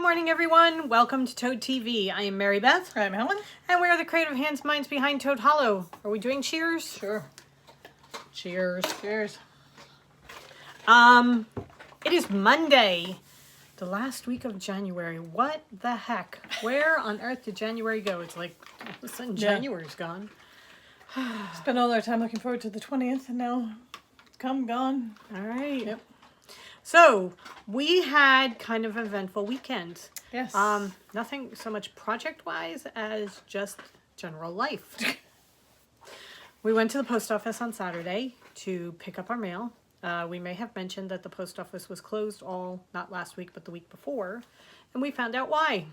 morning, everyone. Welcome to Toad TV. I am Mary Beth. I'm Helen. And we are the creative hands minds behind Toad Hollow. Are we doing cheers? Sure. Cheers. Cheers. It is Monday, the last week of January. What the heck? Where on earth did January go? It's like all of a sudden January's gone. Spent all our time looking forward to the 20th, and now it's come, gone. All right. Yep. So we had kind of an eventful weekend. Yes. Nothing so much project-wise as just general life. We went to the post office on Saturday to pick up our mail. We may have mentioned that the post office was closed not last week, but the week before. And we found out why.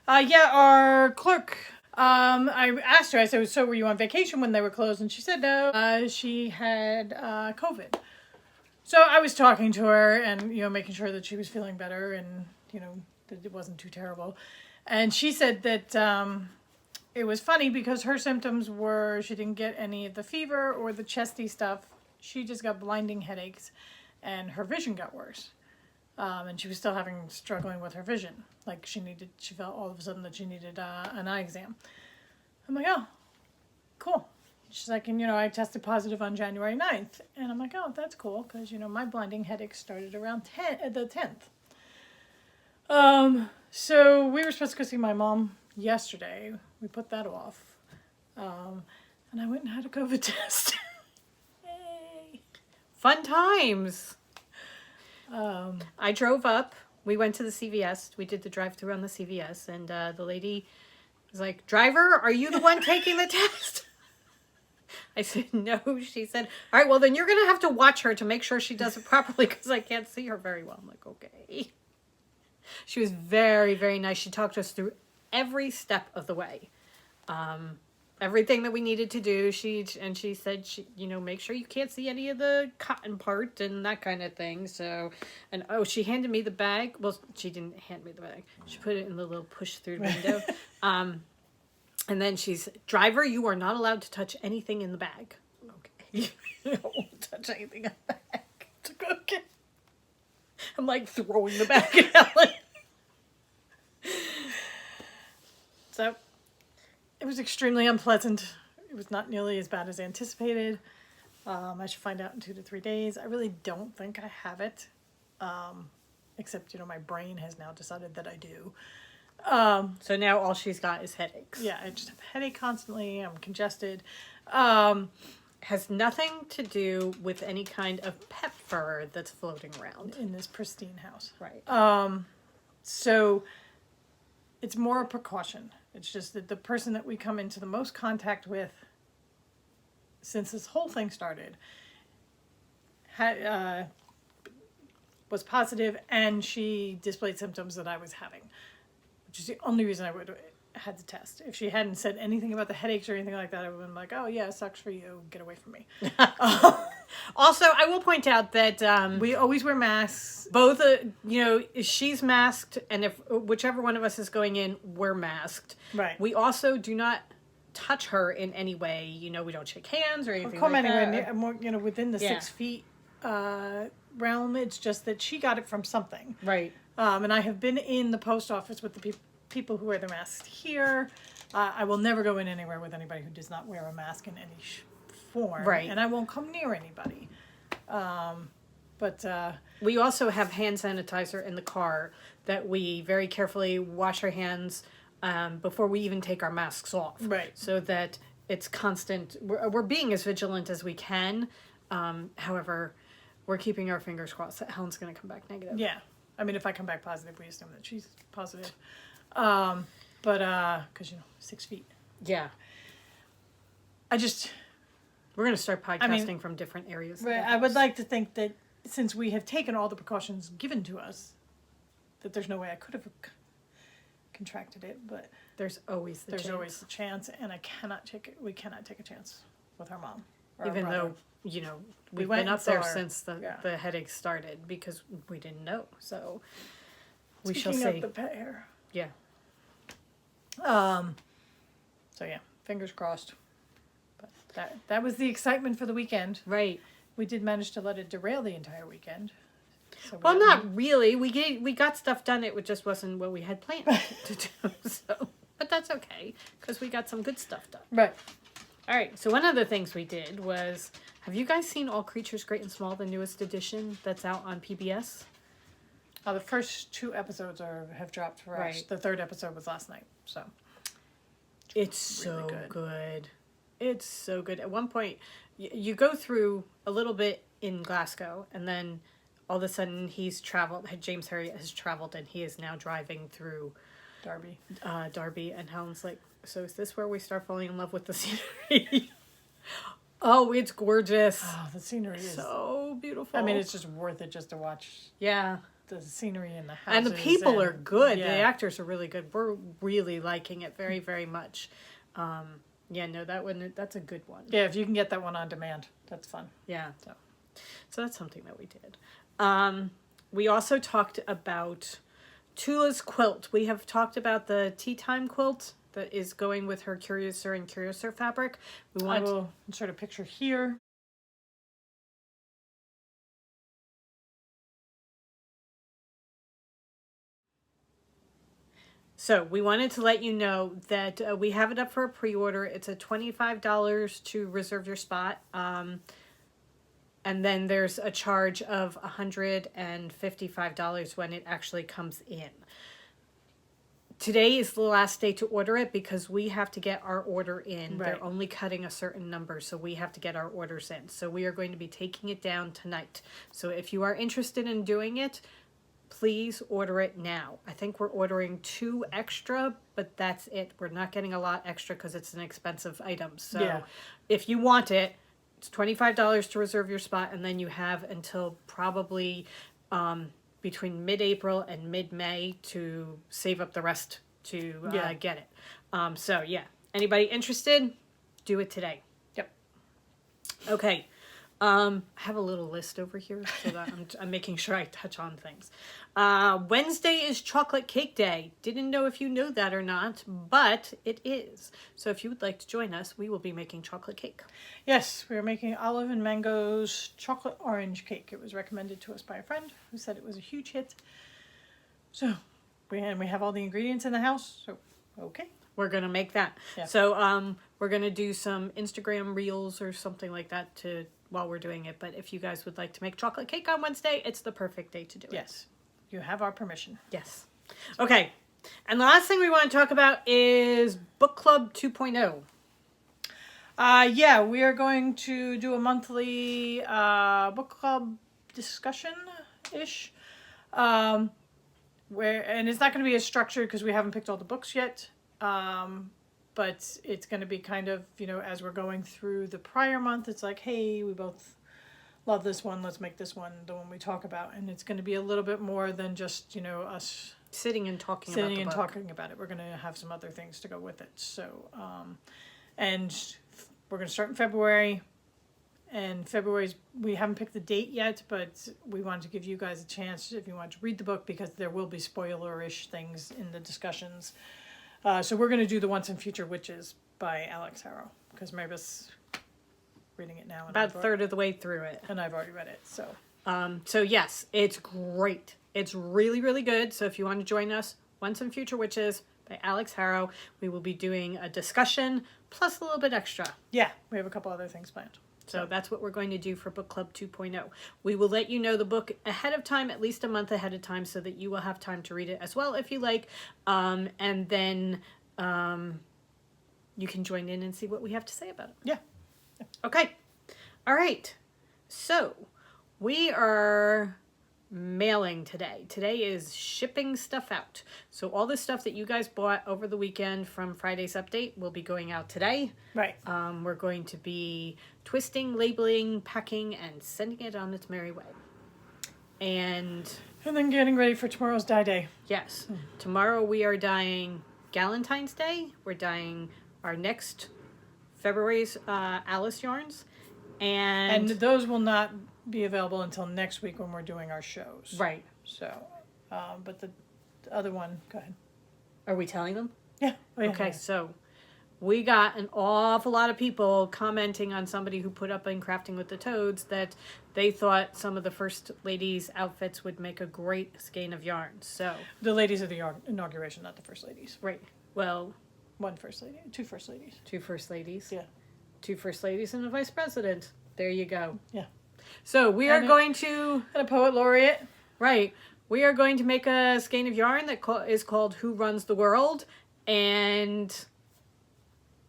Our clerk, I asked her, I said, so were you on vacation when they were closed? And she said no, she had COVID. So I was talking to her and, making sure that she was feeling better and, that it wasn't too terrible. And she said that it was funny because her symptoms were she didn't get any of the fever or the chesty stuff. She just got blinding headaches and her vision got worse. And she was still struggling with her vision. Like she felt all of a sudden that she needed an eye exam. I'm like, oh, cool. She's like, and I tested positive on January 9th. And I'm like, oh, that's cool. Because, my blinding headache started around the 10th. So we were supposed to go see my mom yesterday. We put that off. And I went and had a COVID test. Yay. Fun times. I drove up. We went to the CVS. We did the drive-thru on the CVS. And the lady was like, driver, are you the one taking the test? I said, no. She said, all right, well, then you're going to have to watch her to make sure she does it properly because I can't see her very well. I'm like, okay. She was very, very nice. She talked us through every step of the way. Everything that we needed to do. She said, make sure you can't see any of the cotton part and that kind of thing. So, and she handed me the bag. Well, she didn't hand me the bag. She put it in the little push-through window. And then she's, driver, you are not allowed to touch anything in the bag. Okay. I won't touch anything in the bag. It's okay. I'm like throwing the bag at Helen. So, it was extremely unpleasant. It was not nearly as bad as anticipated. I should find out in 2 to 3 days. I really don't think I have it. Except, my brain has now decided that I do. So now all she's got is headaches. Yeah, I just have a headache constantly. I'm congested. Has nothing to do with any kind of pet fur that's floating around in this pristine house. Right. So it's more a precaution. It's just that the person that we come into the most contact with since this whole thing started was positive, and she displayed symptoms that I was having. Which is the only reason I would have had to test. If she hadn't said anything about the headaches or anything like that, I would have been like, oh yeah, it sucks for you. Get away from me. Also, I will point out that we always wear masks. Both, she's masked, and if whichever one of us is going in, we're masked. Right. We also do not touch her in any way. We don't shake hands or anything Come like anywhere that. Near, within the 6 feet realm. It's just that she got it from something. Right. And I have been in the post office with the people who wear the masks here. I will never go in anywhere with anybody who does not wear a mask in any form. Right. And I won't come near anybody. But we also have hand sanitizer in the car that we very carefully wash our hands before we even take our masks off. Right. So that it's constant. We're being as vigilant as we can. However, we're keeping our fingers crossed that Helen's going to come back negative. Yeah. I mean, if I come back positive, we assume that she's positive. But, because, 6 feet. Yeah. We're going to start podcasting from different areas. Right. I would like to think that since we have taken all the precautions given to us, that there's no way I could have contracted it, but there's always the chance, and we cannot take a chance with her mom. Even though, we've been up there since the headache started because we didn't know. So we shall see. Speaking of the pet hair. Yeah. So yeah, fingers crossed. But that was the excitement for the weekend. Right. We did manage to let it derail the entire weekend. So Well, not really. We got stuff done. It just wasn't what we had planned to do. So, but that's okay because we got some good stuff done. Right. All right. So one of the things we did was, have you guys seen All Creatures Great and Small, the newest edition that's out on PBS? The first 2 episodes have dropped for us. Right. The 3rd episode was last night. So It's really so good. It's so good. At one point, you go through a little bit in Glasgow, and then all of a sudden he's traveled. James Herriot has traveled, and he is now driving through Derby, and Helen's like, "So is this where we start falling in love with the scenery?" Oh, it's gorgeous. Oh, the scenery is so beautiful. I mean, it's just worth it just to watch. Yeah. The scenery in the house. And the people are good. Yeah. The actors are really good. We're really liking it very, very much. Yeah, no, that's a good one. Yeah, if you can get that one on demand, that's fun. Yeah. So that's something that we did. We also talked about Tula's quilt. We have talked about the tea time quilt that is going with her Curiouser and Curiouser fabric. I will insert a picture here. So we wanted to let you know that we have it up for a pre-order. It's a $25 to reserve your spot. And then there's a charge of $155 when it actually comes in. Today is the last day to order it because we have to get our order in. Right. They're only cutting a certain number, so we have to get our orders in. So we are going to be taking it down tonight. So if you are interested in doing it, please order it now. I think we're ordering 2 extra, but that's it. We're not getting a lot extra because it's an expensive item. So if you want it, it's $25 to reserve your spot, and then you have until probably between mid-April and mid-May to save up the rest to get it. So yeah, anybody interested, do it today. Yep. Okay. I have a little list over here so that I'm making sure I touch on things. Wednesday is chocolate cake day. Didn't know if you know that or not, but it is. So if you would like to join us, we will be making chocolate cake. Yes, we are making Olive and Mango's chocolate orange cake. It was recommended to us by a friend who said it was a huge hit. So we have all the ingredients in the house. So okay. We're going to make that. Yeah. So we're going to do some Instagram reels or something like that while we're doing it. But if you guys would like to make chocolate cake on Wednesday, it's the perfect day to do it. Yes. You have our permission. Yes. Okay. And the last thing we want to talk about is Book Club 2.0. Yeah, we are going to do a monthly book club discussion-ish. And it's not going to be as structured because we haven't picked all the books yet. But it's going to be kind of, as we're going through the prior month, it's like, hey, we both love this one. Let's make this one the one we talk about. And it's going to be a little bit more than just, us sitting and talking about it. We're going to have some other things to go with it. So, and we're going to start in February. And we haven't picked the date yet, but we wanted to give you guys a chance if you want to read the book because there will be spoiler-ish things in the discussions. So we're going to do The Once and Future Witches by Alex Harrow because Mary's reading it now. And about a third of the way through it. And I've already read it. So yes, it's great. It's really, really good. So if you want to join us, Once and Future Witches by Alex Harrow, we will be doing a discussion plus a little bit extra. Yeah, we have a couple other things planned. So that's what we're going to do for Book Club 2.0. We will let you know the book ahead of time, at least a month ahead of time, so that you will have time to read it as well if you like. And then you can join in and see what we have to say about it. Yeah. Okay. All right. So we are mailing today. Today is shipping stuff out. So all the stuff that you guys bought over the weekend from Friday's update will be going out today. Right. We're going to be twisting, labeling, packing, and sending it on its merry way. And then getting ready for tomorrow's dye day. Yes. Tomorrow we are dyeing Galentine's Day. We're dyeing our next February's Alice yarns. And those will not be available until next week when we're doing our shows. Right. So, but the other one, go ahead. Are we telling them? Yeah. Okay, so we got an awful lot of people commenting on somebody who put up in Crafting with the Toads that they thought some of the first ladies' outfits would make a great skein of yarn. So The ladies of the inauguration, not the first ladies. right, well, One first lady, two first ladies. 2 first ladies, Yeah. 2 first ladies, and a vice president. There you go. Yeah. So we are going to And a poet laureate. right. We are going to make a skein of yarn that is called "Who Runs the World," and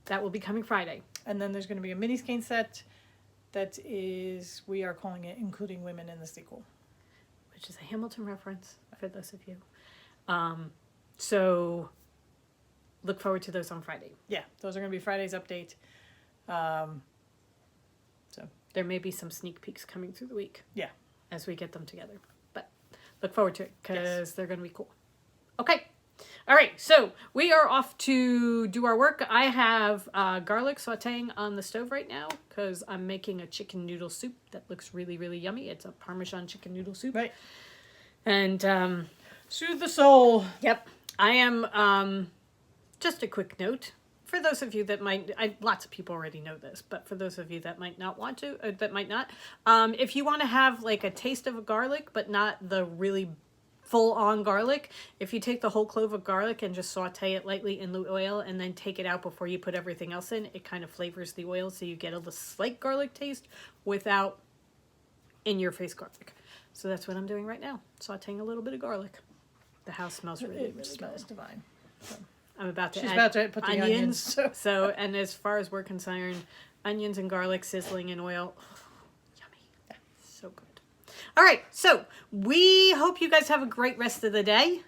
that will be coming Friday. And then there's going to be a mini skein set that is, we are calling it Including Women in the Sequel. Which is a Hamilton reference for those of you. So look forward to those on Friday. Yeah, those are going to be Friday's update. So There may be some sneak peeks coming through the week. Yeah. As we get them together. But look forward to it because they're going to be cool. Okay. All right. So we are off to do our work. I have garlic sauteing on the stove right now because I'm making a chicken noodle soup that looks really, really yummy. It's a Parmesan chicken noodle soup. Right. And Soothe the soul. yep. I am, just a quick note. For those of you that might, lots of people already know this, but for those of you that might not want to, that might not, if you want to have like a taste of a garlic, but not the really full-on garlic, if you take the whole clove of garlic and just saute it lightly in the oil and then take it out before you put everything else in, it kind of flavors the oil so you get a slight garlic taste without in-your-face garlic. So that's what I'm doing right now, sauteing a little bit of garlic. The house smells really, It really smells good. divine. So. I'm about to She's add about to put the onions. So, and as far as we're concerned, onions and garlic sizzling in oil. Oh, yummy. So good. All right. So we hope you guys have a great rest of the day.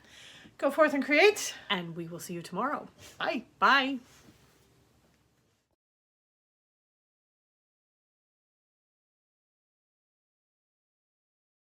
Go forth and create. And we will see you tomorrow. Bye. Bye.